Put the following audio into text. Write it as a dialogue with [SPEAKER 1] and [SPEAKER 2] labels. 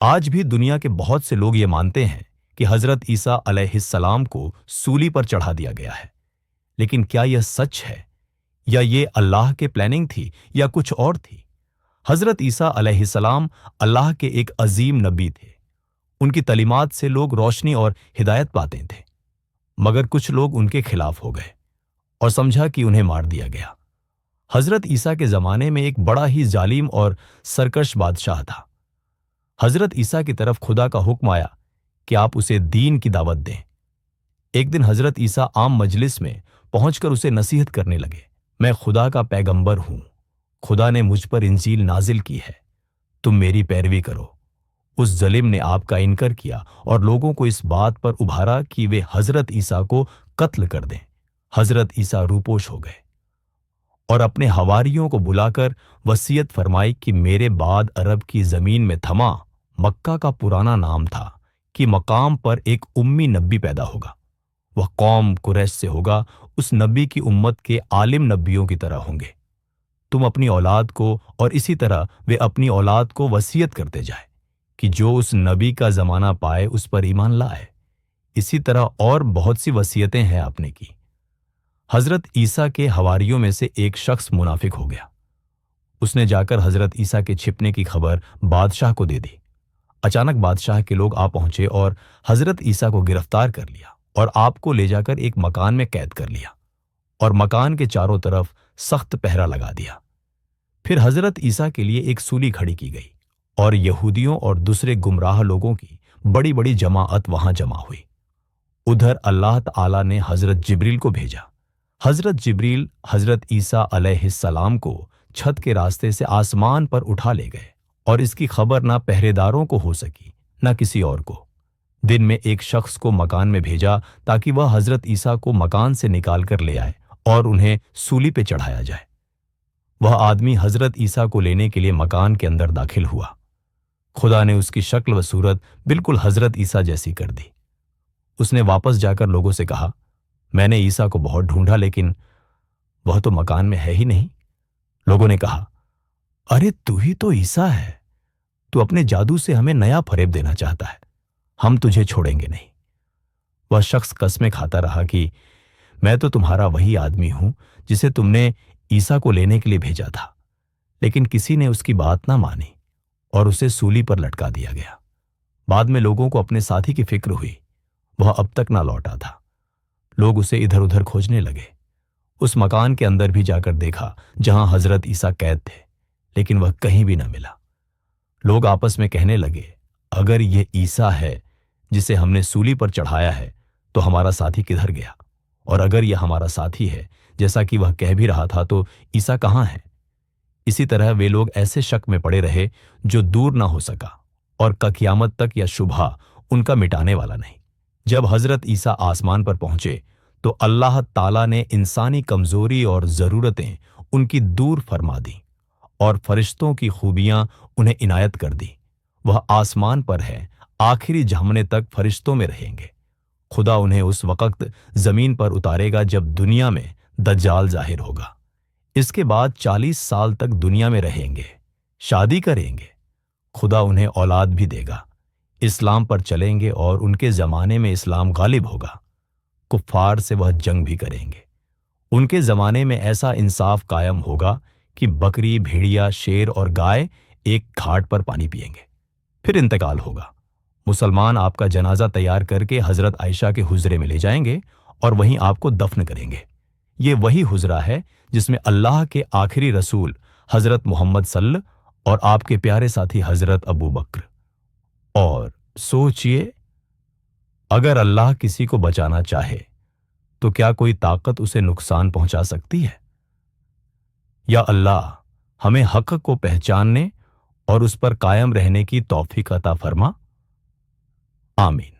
[SPEAKER 1] आज भी दुनिया के बहुत से लोग ये मानते हैं कि हजरत ईसा अलैहिस्सलाम को सूली पर चढ़ा दिया गया है। लेकिन क्या यह सच है, या ये अल्लाह के प्लानिंग थी, या कुछ और थी? हजरत ईसा अलैहिस्सलाम अल्लाह के एक अजीम नबी थे। उनकी तलीमात से लोग रोशनी और हिदायत पाते थे। मगर कुछ लोग उनके खिलाफ हो गए और समझा कि उन्हें मार दिया गया। हजरत ईसा के जमाने में एक बड़ा ही जालिम और सरकश बादशाह था। हजरत ईसा की तरफ खुदा का हुक्म आया कि आप उसे दीन की दावत दें। एक दिन हजरत ईसा आम मजलिस में पहुंचकर उसे नसीहत करने लगे। मैं खुदा का पैगंबर हूं, खुदा ने मुझ पर इंजील नाजिल की है, तुम मेरी पैरवी करो। उस जलिम ने आपका इनकार किया और लोगों को इस बात पर उभारा कि वे हजरत ईसा को कत्ल कर दें। हजरत ईसा रूपोश हो गए और अपने हवारियों को बुलाकर वसीयत फरमाई कि मेरे बाद अरब की जमीन में थमा मक्का का पुराना नाम था कि मकाम पर एक उम्मी नबी पैदा होगा। वह कौम कुरैश से होगा, उस नबी की उम्मत के आलिम नबियों की तरह होंगे। तुम अपनी औलाद को और इसी तरह वे अपनी औलाद को वसीयत करते जाए कि जो उस नबी का जमाना पाए उस पर ईमान लाए। इसी तरह और बहुत सी वसीयतें हैं आपने की। हजरत ईसा के हवारियों में से एक शख्स मुनाफिक हो गया। उसने जाकर हजरत ईसा के छिपने की खबर बादशाह को दे दी। अचानक बादशाह के लोग आ पहुंचे और हजरत ईसा को गिरफ्तार कर लिया और आपको ले जाकर एक मकान में कैद कर लिया और मकान के चारों तरफ सख्त पहरा लगा दिया। फिर हजरत ईसा के लिए एक सूली खड़ी की गई और यहूदियों और दूसरे गुमराह लोगों की बड़ी बड़ी जमाअत वहां जमा हुई। उधर अल्लाह ताला ने हजरत जिब्रील को भेजा। हजरत जिब्रील हजरत ईसा अलैहिस्सलाम को छत के रास्ते से आसमान पर उठा ले गए और इसकी खबर ना पहरेदारों को हो सकी ना किसी और को। दिन में एक शख्स को मकान में भेजा ताकि वह हजरत ईसा को मकान से निकाल कर ले आए और उन्हें सूली पे चढ़ाया जाए। वह आदमी हजरत ईसा को लेने के लिए मकान के अंदर दाखिल हुआ। खुदा ने उसकी शक्ल व सूरत बिल्कुल हजरत ईसा जैसी कर दी। उसने वापस जाकर लोगों से कहा, मैंने ईसा को बहुत ढूंढा लेकिन वह तो मकान में है ही नहीं। लोगों ने कहा, अरे तू ही तो ईसा है, तू अपने जादू से हमें नया फरेब देना चाहता है, हम तुझे छोड़ेंगे नहीं। वह शख्स कस्में खाता रहा कि मैं तो तुम्हारा वही आदमी हूं जिसे तुमने ईसा को लेने के लिए भेजा था। लेकिन किसी ने उसकी बात ना मानी और उसे सूली पर लटका दिया गया। बाद में लोगों को अपने साथी की फिक्र हुई, वह अब तक ना लौटा था। लोग उसे इधर उधर खोजने लगे। उस मकान के अंदर भी जाकर देखा जहां हजरत ईसा कैद थे, लेकिन वह कहीं भी ना मिला। लोग आपस में कहने लगे, अगर यह ईसा है जिसे हमने सूली पर चढ़ाया है तो हमारा साथी किधर गया? और अगर यह हमारा साथी है जैसा कि वह कह भी रहा था तो ईसा कहां है? इसी तरह वे लोग ऐसे शक में पड़े रहे जो दूर ना हो सका और क़यामत तक यह शुबहा उनका मिटाने वाला नहीं। जब हजरत ईसा आसमान पर पहुंचे तो अल्लाह ताला ने इंसानी कमजोरी और जरूरतें उनकी दूर फरमा दी और फरिश्तों की खूबियां उन्हें इनायत कर दी। वह आसमान पर है, आखिरी जमाने तक फरिश्तों में रहेंगे। खुदा उन्हें उस वक्त जमीन पर उतारेगा जब दुनिया में दज्जाल जाहिर होगा। इसके बाद 40 साल तक दुनिया में रहेंगे, शादी करेंगे। खुदा उन्हें औलाद भी देगा, इस्लाम पर चलेंगे और उनके जमाने में इस्लाम गालिब होगा। कुफ्फार से वह जंग भी करेंगे। उनके जमाने में ऐसा इंसाफ कायम होगा कि बकरी, भेड़िया, शेर और गाय एक घाट पर पानी पिएंगे। फिर इंतकाल होगा। मुसलमान आपका जनाजा तैयार करके हजरत आयशा के हुजरे में ले जाएंगे और वहीं आपको दफन करेंगे। ये वही हुजरा है जिसमें अल्लाह के आखिरी रसूल हजरत मोहम्मद सल्लल्लाहु और आपके प्यारे साथी हजरत अबू बकर। और सोचिए, अगर अल्लाह किसी को बचाना चाहे तो क्या कोई ताकत उसे नुकसान पहुंचा सकती है? या अल्लाह हमें हक को पहचानने और उस पर कायम रहने की तौफीक अता फरमा। आमीन।